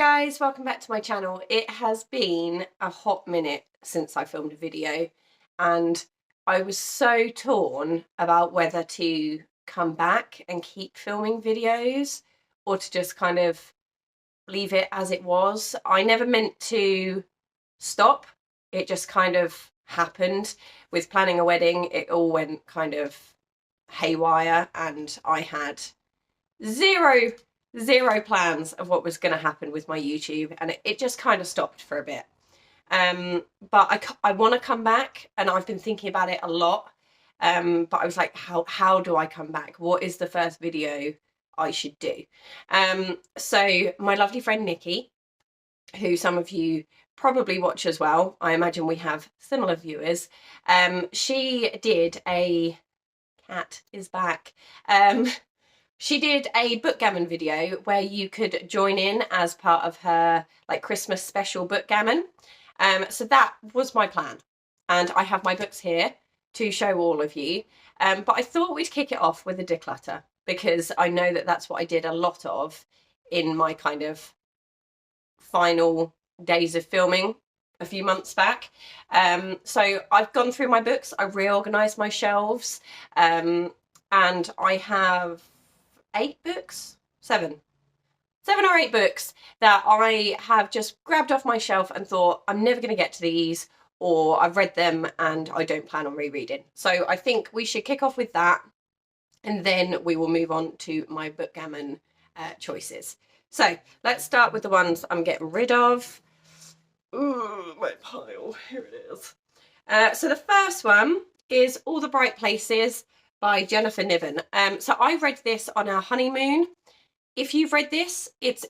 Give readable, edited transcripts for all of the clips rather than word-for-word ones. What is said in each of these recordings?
guys, welcome back to my channel. It has been a hot minute since I filmed a video and I was so torn about whether to come back and keep filming videos or to just kind of leave it as it was. I never meant to stop, it just kind of happened. With planning a wedding, it all went kind of haywire and I had zero plans of what was going to happen with my YouTube, and it just kind of stopped for a bit. But I want to come back, and I've been thinking about it a lot. But I was like, how do I come back? What is the first video I should do? So my lovely friend Nicki, who some of you probably watch as well, I imagine we have similar viewers, she did a cat is back. She did a Bookgammon video where you could join in as part of her like Christmas special Bookgammon. So that was my plan. And I have my books here to show all of you. But I thought we'd kick it off with a declutter because I know that that's what I did a lot of in my kind of final days of filming a few months back. So I've gone through my books, I reorganized my shelves, and I have 7 or 8 books that I have just grabbed off my shelf and thought I'm never going to get to these, or I've read them and I don't plan on rereading. So I think we should kick off with that and then we will move on to my Bookgammon choices. So let's start with the ones I'm getting rid of. Ooh, my pile, here it is. So the first one is All the Bright Places by Jennifer Niven. So I read this on our honeymoon. If you've read this, it's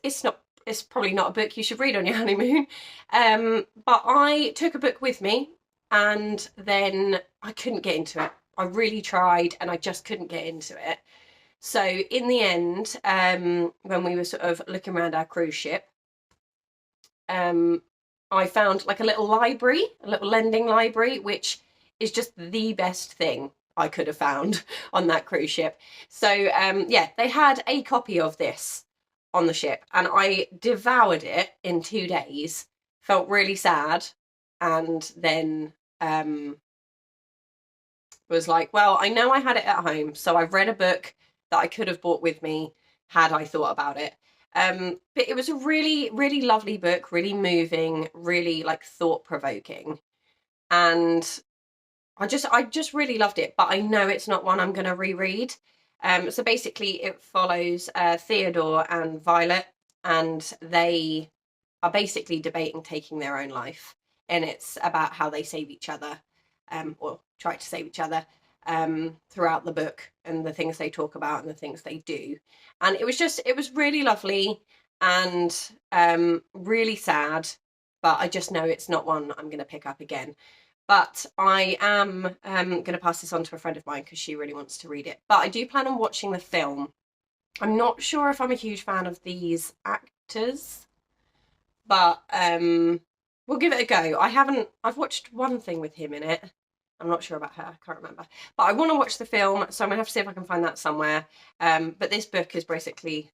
probably not a book you should read on your honeymoon. But I took a book with me and then I couldn't get into it. I really tried and I just couldn't get into it. So in the end, when we were sort of looking around our cruise ship, I found like a little library, a little lending library, which is just the best thing I could have found on that cruise ship. So yeah, they had a copy of this on the ship and I devoured it in 2 days, felt really sad, and then was like, well, I know I had it at home, so I've read a book that I could have brought with me had I thought about it. But it was a really lovely book, really moving, really like thought-provoking, and I just really loved it, but I know it's not one I'm going to reread. So basically it follows Theodore and Violet, and they are basically debating taking their own life, and it's about how they save each other, or try to save each other throughout the book, and the things they talk about and the things they do. And it was really lovely and really sad, but I just know it's not one I'm going to pick up again. But I am going to pass this on to a friend of mine because she really wants to read it. But I do plan on watching the film. I'm not sure if I'm a huge fan of these actors, but we'll give it a go. I've watched one thing with him in it. I'm not sure about her, I can't remember. But I want to watch the film, so I'm going to have to see if I can find that somewhere. But this book is basically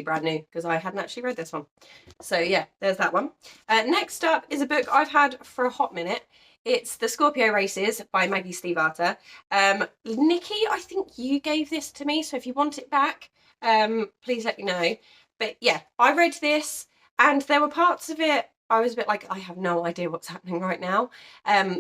brand new because I hadn't actually read this one. So yeah, there's that one. Next up is a book I've had for a hot minute. It's The Scorpio Races by Maggie Stiefvater. Nicki, I think you gave this to me, so if you want it back, please let me know. But yeah, I read this and there were parts of it I was a bit like, I have no idea what's happening right now,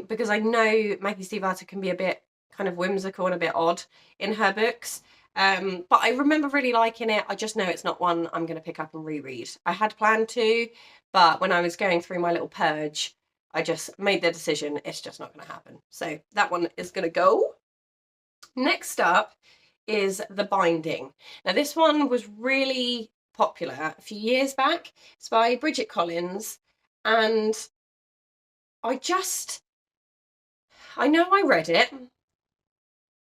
because I know Maggie Stiefvater can be a bit kind of whimsical and a bit odd in her books. But I remember really liking it. I just know it's not one I'm going to pick up and reread. I had planned to, but when I was going through my little purge, I just made the decision it's just not going to happen. So that one is going to go. Next up is The Binding. Now this one was really popular a few years back. It's by Bridget Collins, and I know I read it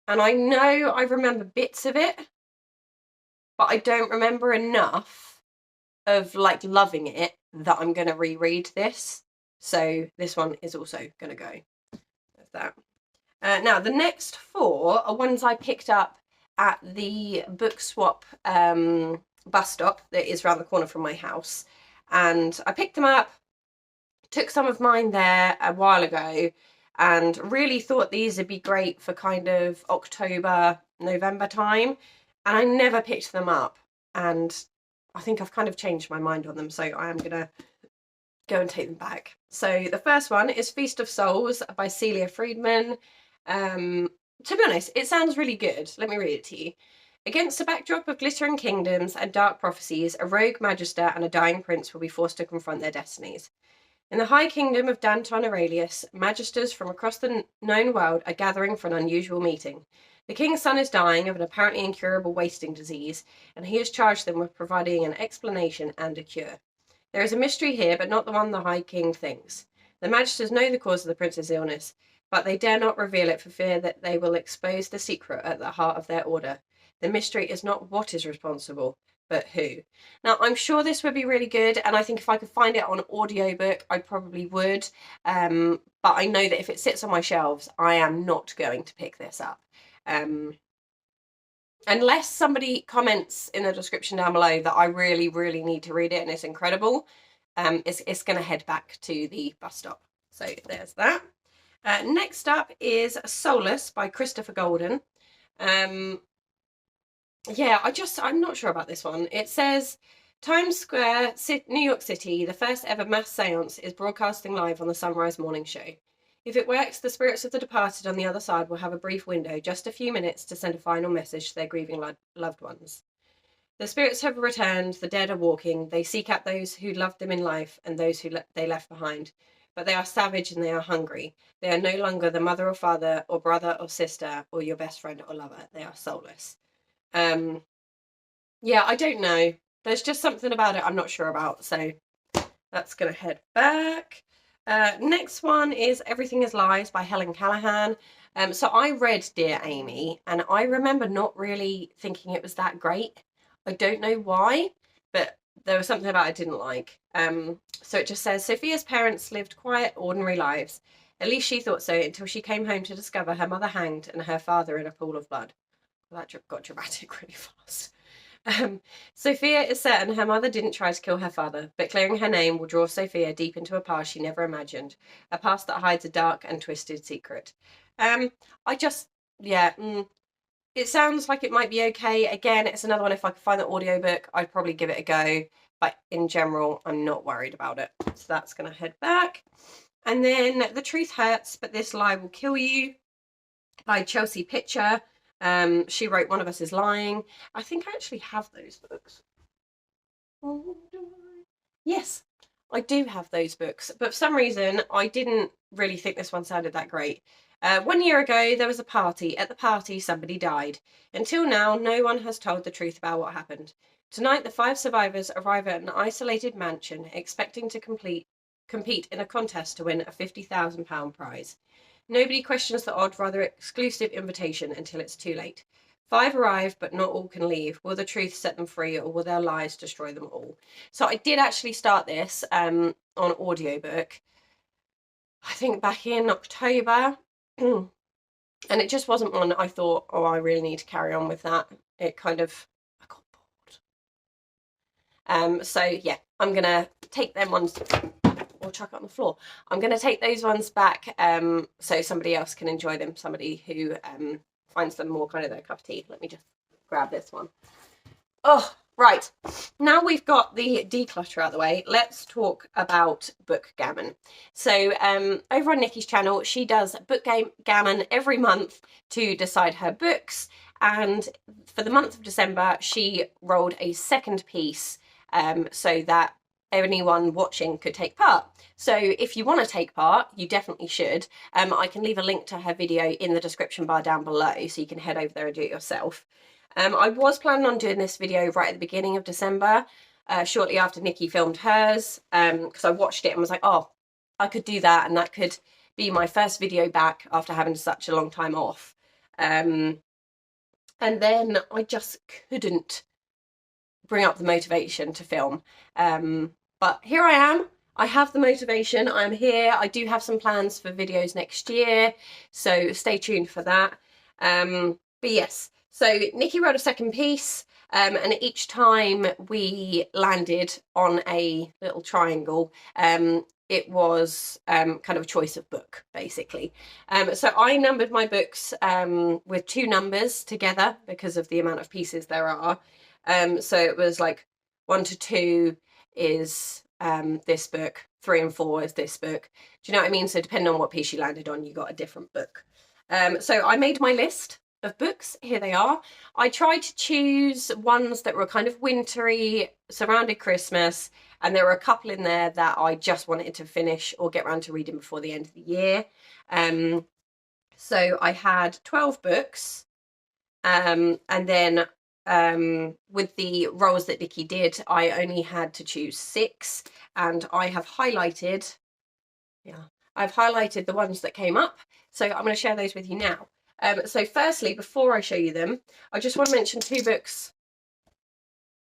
and I know I remember bits of it, but I don't remember enough of like loving it that I'm going to reread this. So this one is also going to go with that. Now the next 4 are ones I picked up at the book swap bus stop that is around the corner from my house. and I picked them up, took some of mine there a while ago, and really thought these would be great for kind of October, November time, and I never picked them up, and I think I've kind of changed my mind on them, so I am gonna go and take them back. So the first one is Feast of Souls by Celia Friedman. To be honest, it sounds really good. Let me read it to you. Against a backdrop of glittering kingdoms and dark prophecies, a rogue magister and a dying prince will be forced to confront their destinies. In the high kingdom of Danton Aurelius, magisters from across the known world are gathering for an unusual meeting. The king's son is dying of an apparently incurable wasting disease, and he has charged them with providing an explanation and a cure. There is a mystery here, but not the one the High King thinks. The magisters know the cause of the prince's illness, but they dare not reveal it for fear that they will expose the secret at the heart of their order. The mystery is not what is responsible, but who. Now, I'm sure this would be really good, and I think if I could find it on audiobook, I probably would. But I know that if it sits on my shelves, I am not going to pick this up. Unless somebody comments in the description down below that I really, really need to read it and it's incredible, it's going to head back to the bus stop. So there's that. Next up is Solace by Christopher Golden. Yeah, I'm not sure about this one. It says, Times Square, New York City, the first ever mass seance is broadcasting live on the Sunrise Morning Show. If it works, the spirits of the departed on the other side will have a brief window, just a few minutes, to send a final message to their grieving loved ones. The spirits have returned, the dead are walking, they seek out those who loved them in life and those who they left behind. But they are savage and they are hungry. They are no longer the mother or father or brother or sister or your best friend or lover. They are soulless. Yeah, I don't know. There's just something about it I'm not sure about, so that's going to head back. Next one is Everything is Lies by Helen Callahan. So I read Dear Amy, and I remember not really thinking it was that great. I don't know why, but there was something about it I didn't like. So it just says, Sophia's parents lived quiet, ordinary lives. At least she thought so until she came home to discover her mother hanged and her father in a pool of blood. Well, that got dramatic really fast. Sophia is certain her mother didn't try to kill her father, but clearing her name will draw Sophia deep into a past she never imagined, a past that hides a dark and twisted secret. It sounds like it might be okay. Again, it's another one, if I could find the audiobook, I'd probably give it a go, but in general, I'm not worried about it. So that's going to head back. And then The Truth Hurts, But This Lie Will Kill You by Chelsea Pitcher. She wrote One of Us Is Lying. I think I actually have those books. Yes, I do have those books, but for some reason I didn't really think this one sounded that great. 1 year ago there was a party. At the party somebody died. Until now no one has told the truth about what happened. Tonight the 5 survivors arrive at an isolated mansion expecting to compete in a contest to win a £50,000 prize. Nobody questions the odd, rather exclusive invitation until it's too late. 5 arrive, but not all can leave. Will the truth set them free, or will their lies destroy them all? So I did actually start this on audiobook, I think back in October, and it just wasn't one I thought, oh, I really need to carry on with that. I got bored. So yeah, I'm going to take them ones, or chuck it on the floor. I'm going to take those ones back so somebody else can enjoy them, somebody who finds them more kind of their cup of tea. Let me just grab this one. Oh, right. Now we've got the declutter out of the way, let's talk about Bookgammon. So over on Nicki's channel, she does Bookgammon every month to decide her books. And for the month of December, she rolled a second piece so that anyone watching could take part. So if you want to take part, you definitely should. I can leave a link to her video in the description bar down below, so you can head over there and do it yourself. I was planning on doing this video right at the beginning of December, shortly after Nicki filmed hers, because I watched it and was like, oh, I could do that, and that could be my first video back after having such a long time off. And then I just couldn't bring up the motivation to film. But here I am. I have the motivation. I'm here. I do have some plans for videos next year, so stay tuned for that. But yes, so Nicki wrote a second piece, and each time we landed on a little triangle, it was kind of a choice of book, basically. So I numbered my books with 2 numbers together because of the amount of pieces there are. So it was like 1 to 2 is this book, 3 and 4 is this book. Do you know what I mean? So depending on what piece you landed on, you got a different book. So I made my list of books. Here they are. I tried to choose ones that were kind of wintry, surrounded Christmas, and there were a couple in there that I just wanted to finish or get around to reading before the end of the year. So I had 12 books, and then with the rolls that Nicki did, I only had to choose 6, and I have highlighted, I've highlighted the ones that came up, so I'm going to share those with you now. So firstly, before I show you them, I just want to mention 2 books.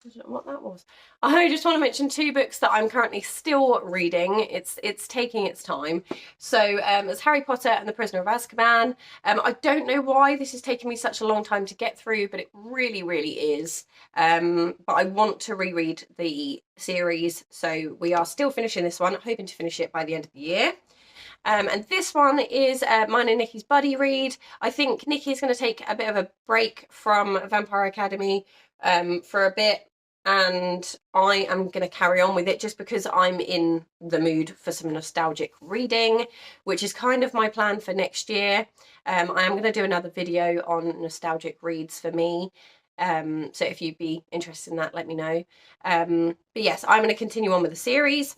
I don't know what that was. I just want to mention 2 books that I'm currently still reading. It's taking its time. So it's Harry Potter and the Prisoner of Azkaban. I don't know why this is taking me such a long time to get through, but it really, really is. But I want to reread the series, so we are still finishing this one, hoping to finish it by the end of the year. And this one is mine and Nicki's buddy read. I think Nicki's going to take a bit of a break from Vampire Academy for a bit, and I am going to carry on with it just because I'm in the mood for some nostalgic reading, which is kind of my plan for next year. I am going to do another video on nostalgic reads for me. So if you'd be interested in that, let me know. But yes, I'm going to continue on with the series.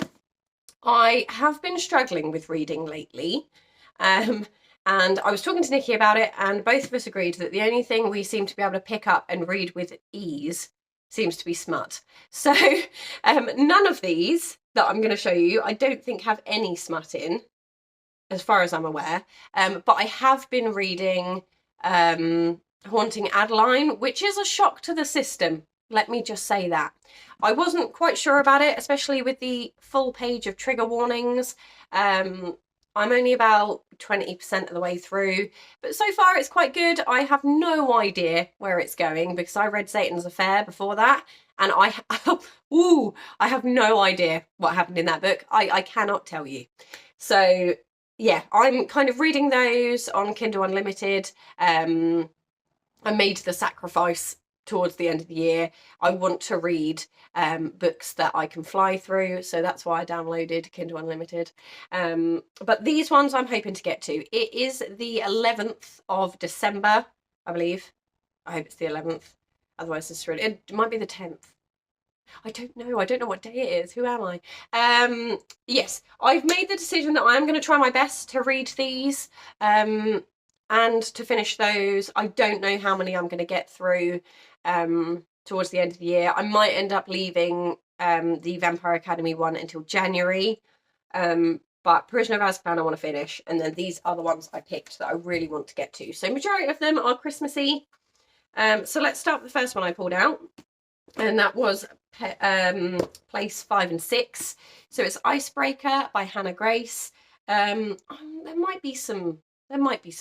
I have been struggling with reading lately, and I was talking to Nicki about it, and both of us agreed that the only thing we seem to be able to pick up and read with ease seems to be smut. So none of these that I'm going to show you, I don't think have any smut in, as far as I'm aware, but I have been reading Haunting Adeline, which is a shock to the system. Let me just say that. I wasn't quite sure about it, especially with the full page of trigger warnings. I'm only about 20% of the way through, but so far it's quite good. I have no idea where it's going because I read Satan's Affair before that, and I have no idea what happened in that book. I cannot tell you. So yeah, I'm kind of reading those on Kindle Unlimited. I made the sacrifice towards the end of the year. I want to read books that I can fly through, so that's why I downloaded Kindle Unlimited. But these ones I'm hoping to get to. It is the 11th of December, I believe. I hope it's the 11th. Otherwise, it might be the 10th. I don't know. I don't know what day it is. Who am I? Yes, I've made the decision that I am going to try my best to read these and to finish those. I don't know how many I'm going to get through towards the end of the year. I might end up leaving the Vampire Academy one until January. But Prisoner of Azkaban I want to finish, and then these are the ones I picked that I really want to get to. So majority of them are Christmassy. So let's start with the first one I pulled out, and that was place 5 and 6. So it's Icebreaker by Hannah Grace. There might be some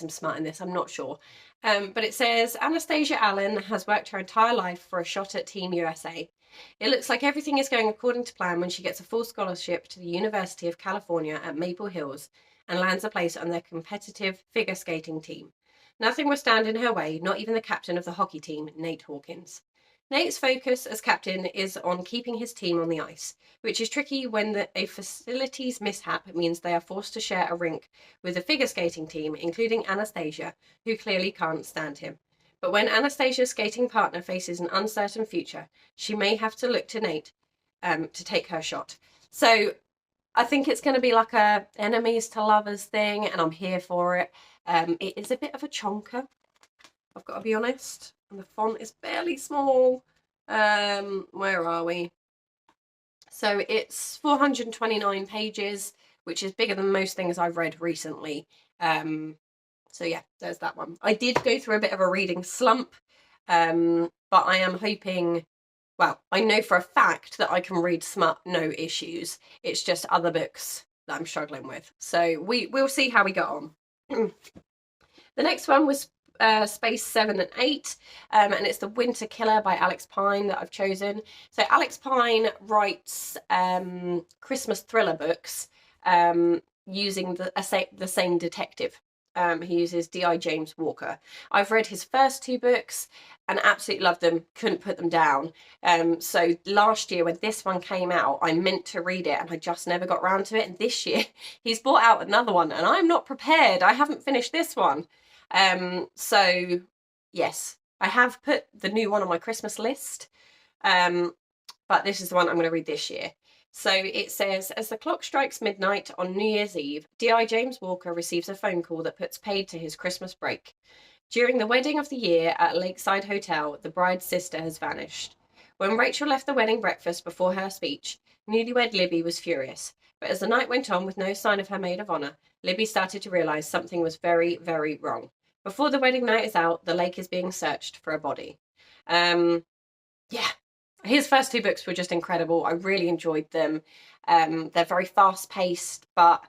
smut in this, I'm not sure. But it says, Anastasia Allen has worked her entire life for a shot at Team USA. It looks like everything is going according to plan when she gets a full scholarship to the University of California at Maple Hills and lands a place on their competitive figure skating team. Nothing will stand in her way, not even the captain of the hockey team, Nate Hawkins. Nate's focus as captain is on keeping his team on the ice, which is tricky when a facilities mishap means they are forced to share a rink with a figure skating team, including Anastasia, who clearly can't stand him. But when Anastasia's skating partner faces an uncertain future, she may have to look to Nate to take her shot. So I think it's going to be like a enemies to lovers thing, and I'm here for it. It is a bit of a chonker, I've got to be honest. And the font is barely small. Where are we? So it's 429 pages, which is bigger than most things I've read recently. So yeah, there's that one. I did go through a bit of a reading slump, but I am hoping, well, I know for a fact that I can read smut, no issues. It's just other books that I'm struggling with. So we'll see how we get on. The next one was Space 7 and 8, and it's The Winter Killer by Alex Pine that I've chosen. So Alex Pine writes Christmas thriller books using the same detective. He uses D.I. James Walker. I've read his first 2 books and absolutely loved them, couldn't put them down. So last year when this one came out, I meant to read it and I just never got round to it. And this year he's brought out another one and I'm not prepared. I haven't finished this one. So yes, I have put the new one on my Christmas list. But this is the one I'm going to read this year. So it says, as the clock strikes midnight on New Year's Eve, D.I. James Walker receives a phone call that puts paid to his Christmas break. During the wedding of the year at Lakeside Hotel, the bride's sister has vanished. When Rachel left the wedding breakfast before her speech, newlywed Libby was furious. But as the night went on with no sign of her maid of honour, Libby started to realise something was very, very wrong. Before the wedding night is out, the lake is being searched for a body. Yeah. His first 2 books were just incredible. I really enjoyed them. They're very fast-paced, but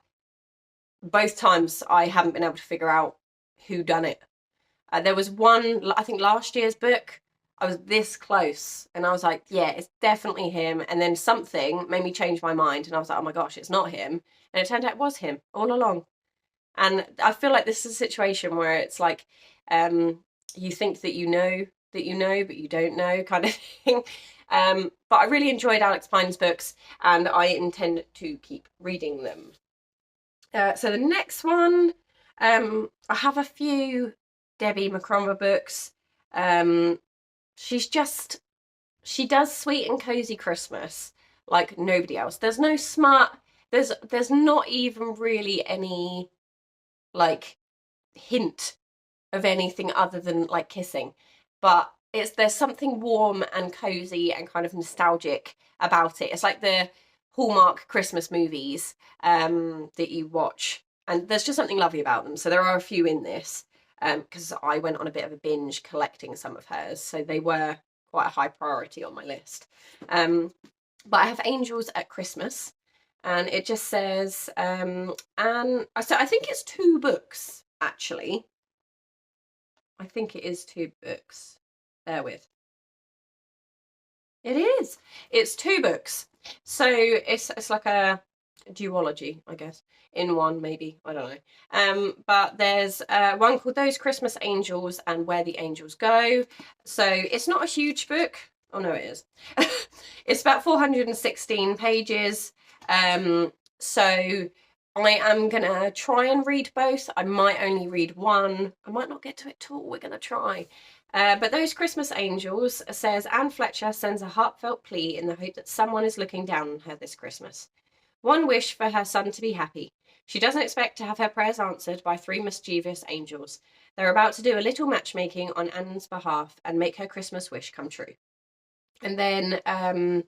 both times I haven't been able to figure out who done it. There was one, I think last year's book, I was this close, and I was like, yeah, it's definitely him. And then something made me change my mind, and I was like, oh my gosh, it's not him. And it turned out it was him all along. And I feel like this is a situation where it's like, you think that you know, but you don't know, kind of thing. But I really enjoyed Alex Pine's books and I intend to keep reading them. So the next one, I have a few Debbie McCromber books. She does sweet and cozy Christmas like nobody else. There's no smart, there's not even really any like hint of anything other than like kissing, but there's something warm and cozy and kind of nostalgic about it. It's like the Hallmark Christmas movies that you watch, and there's just something lovely about them. So there are a few in this because I went on a bit of a binge collecting some of hers, so they were quite a high priority on my list. But I have Angels at Christmas, and it just says, and so I think it's 2 books actually. I think it is 2 books. Bear with. It is. It's 2 books. So it's like a duology, I guess, in one maybe. I don't know. But there's one called Those Christmas Angels and Where the Angels Go. So it's not a huge book. Oh no, it is. It's about 416 pages. So I am gonna try and read both. I might only read one. I might not get to it at all. We're gonna try. But Those Christmas Angels says Anne Fletcher sends a heartfelt plea in the hope that someone is looking down on her this Christmas. One wish for her son to be happy. She doesn't expect to have her prayers answered by 3 mischievous angels. They're about to do a little matchmaking on Anne's behalf and make her Christmas wish come true. And then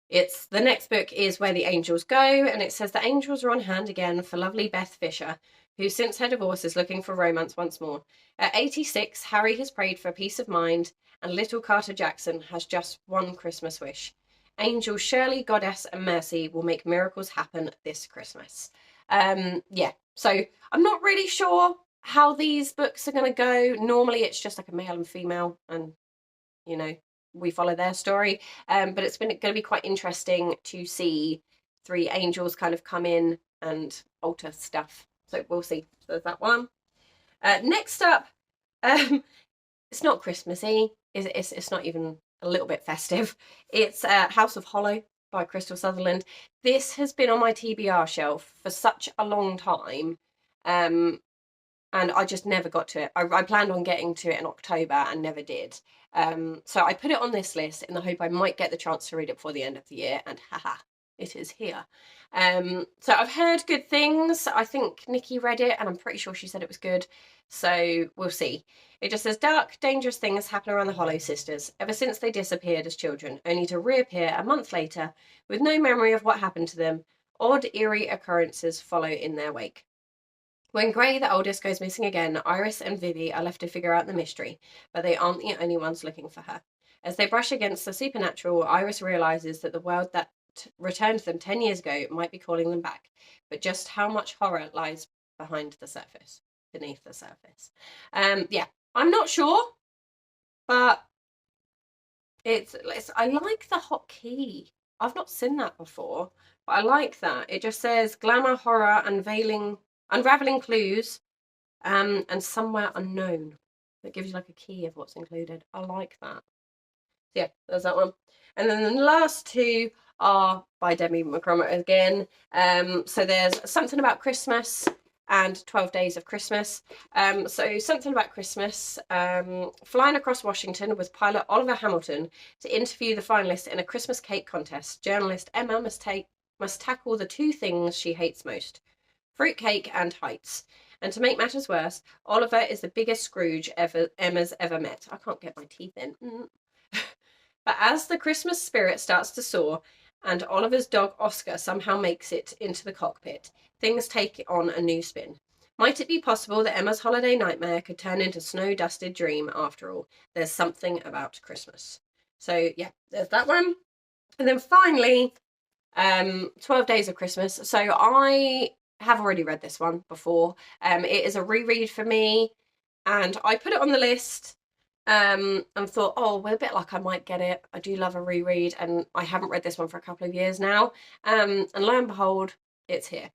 it's the next book is Where the Angels Go, and it says the angels are on hand again for lovely Beth Fisher, who since her divorce is looking for romance once more. At 86, Harry has prayed for peace of mind, and little Carter Jackson has just one Christmas wish. Angel Shirley, Goddess, and Mercy will make miracles happen this Christmas. Yeah, so I'm not really sure how these books are going to go. Normally it's just like a male and female, and, you know, we follow their story. But it's going to be quite interesting to see 3 angels kind of come in and alter stuff. So we'll see. So there's that one. Next up, it's not Christmassy. It's not even a little bit festive. It's House of Hollow by Crystal Sutherland. This has been on my TBR shelf for such a long time. And I just never got to it. I planned on getting to it in October and never did. So I put it on this list in the hope I might get the chance to read it before the end of the year, and haha, it is here. So I've heard good things. I think Nicki read it and I'm pretty sure she said it was good. So we'll see. It just says dark, dangerous things happen around the Hollow sisters ever since they disappeared as children, only to reappear a month later with no memory of what happened to them. Odd, eerie occurrences follow in their wake. When Gray, the oldest, goes missing again, Iris and Vivi are left to figure out the mystery, but they aren't the only ones looking for her. As they brush against the supernatural, Iris realises that the world that returned them 10 years ago might be calling them back, but just how much horror lies behind the surface. beneath the surface. Yeah, I'm not sure, but it's I like the hotkey. I've not seen that before, but I like that. It just says glamour, horror, unraveling clues, and somewhere unknown. It gives you like a key of what's included. I like that. So yeah, there's that one. And then the last two are by Demi McCormick again. So there's Something About Christmas and 12 Days of Christmas. So Something About Christmas, flying across Washington with pilot Oliver Hamilton to interview the finalists in a Christmas cake contest. Journalist Emma must tackle the two things she hates most: fruitcake and heights. And to make matters worse, Oliver is the biggest Scrooge Emma's ever met. I can't get my teeth in. But as the Christmas spirit starts to soar, and Oliver's dog Oscar somehow makes it into the cockpit, things take on a new spin. Might it be possible that Emma's holiday nightmare could turn into snow-dusted dream after all? There's Something About Christmas. So yeah, there's that one. And then finally, 12 Days of Christmas. So I have already read this one before. It is a reread for me, and I put it on the list and thought, oh, well, a bit like I might get it. I do love a reread, and I haven't read this one for a couple of years now. And lo and behold, it's here.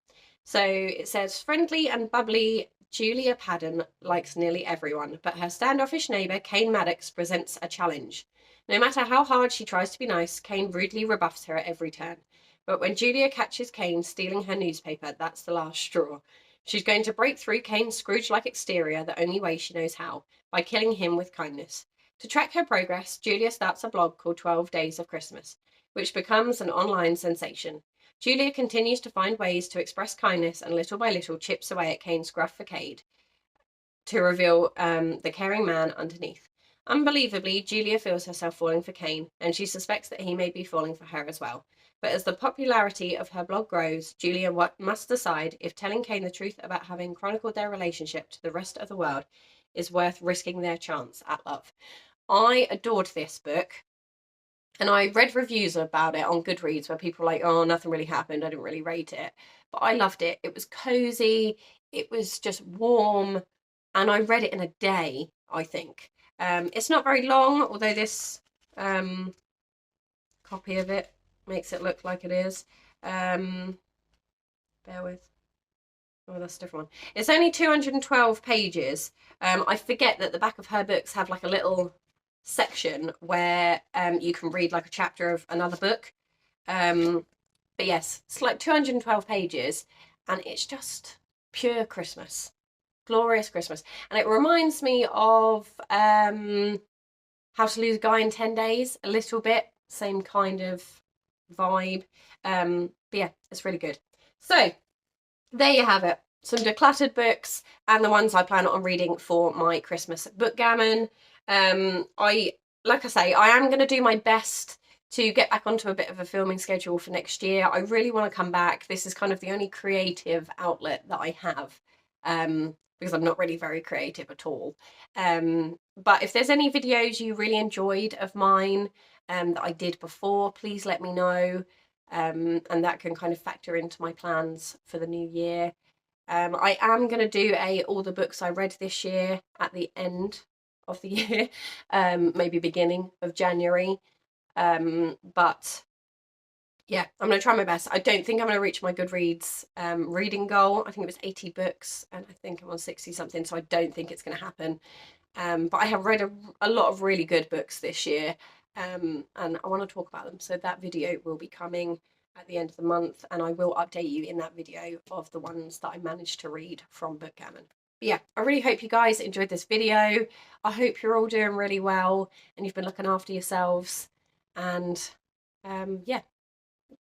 So it says, friendly and bubbly Julia Padden likes nearly everyone, but her standoffish neighbour, Kane Maddox, presents a challenge. No matter how hard she tries to be nice, Kane rudely rebuffs her at every turn. But when Julia catches Kane stealing her newspaper, that's the last straw. She's going to break through Kane's Scrooge-like exterior the only way she knows how, by killing him with kindness. To track her progress, Julia starts a blog called 12 Days of Christmas, which becomes an online sensation. Julia continues to find ways to express kindness and little by little chips away at Kane's gruff facade to reveal the caring man underneath. Unbelievably, Julia feels herself falling for Kane, and she suspects that he may be falling for her as well. But as the popularity of her blog grows, Julia must decide if telling Kane the truth about having chronicled their relationship to the rest of the world is worth risking their chance at love. I adored this book, and I read reviews about it on Goodreads where people were like, oh, nothing really happened, I didn't really rate it. But I loved it. It was cozy, it was just warm, and I read it in a day, I think. It's not very long, although this copy of it makes it look like it is. Bear with. Oh, that's a different one. It's only 212 pages. I forget that the back of her books have like a little section where you can read like a chapter of another book. But yes, it's like 212 pages, and it's just pure Christmas. Glorious Christmas. And it reminds me of How to Lose a Guy in 10 Days, a little bit. Same kind of vibe. But yeah, it's really good. So there you have it. Some decluttered books and the ones I plan on reading for my Christmas Bookgammon. Like I say, I am going to do my best to get back onto a bit of a filming schedule for next year. I really want to come back. This is kind of the only creative outlet that I have, because I'm not really very creative at all. But if there's any videos you really enjoyed of mine that I did before, please let me know. And that can kind of factor into my plans for the new year. I am going to do all the books I read this year at the end of the year, maybe beginning of January. But yeah, I'm going to try my best. I don't think I'm going to reach my Goodreads reading goal. I think it was 80 books, and I think I'm on 60 something, so I don't think it's going to happen. But I have read a lot of really good books this year, and I want to talk about them. So that video will be coming at the end of the month, and I will update you in that video of the ones that I managed to read from Bookgammon. But yeah, I really hope you guys enjoyed this video. I hope you're all doing really well and you've been looking after yourselves. And yeah,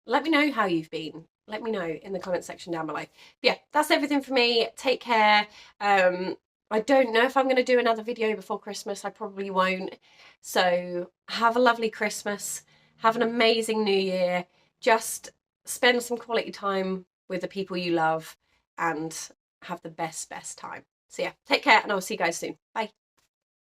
let me know how you've been. Let me know in the comment section down below. But yeah, that's everything for me. Take care. I don't know if I'm going to do another video before Christmas. I probably won't. So have a lovely Christmas. Have an amazing New Year. Just spend some quality time with the people you love and have the best time. So yeah, take care, and I'll see you guys soon. Bye.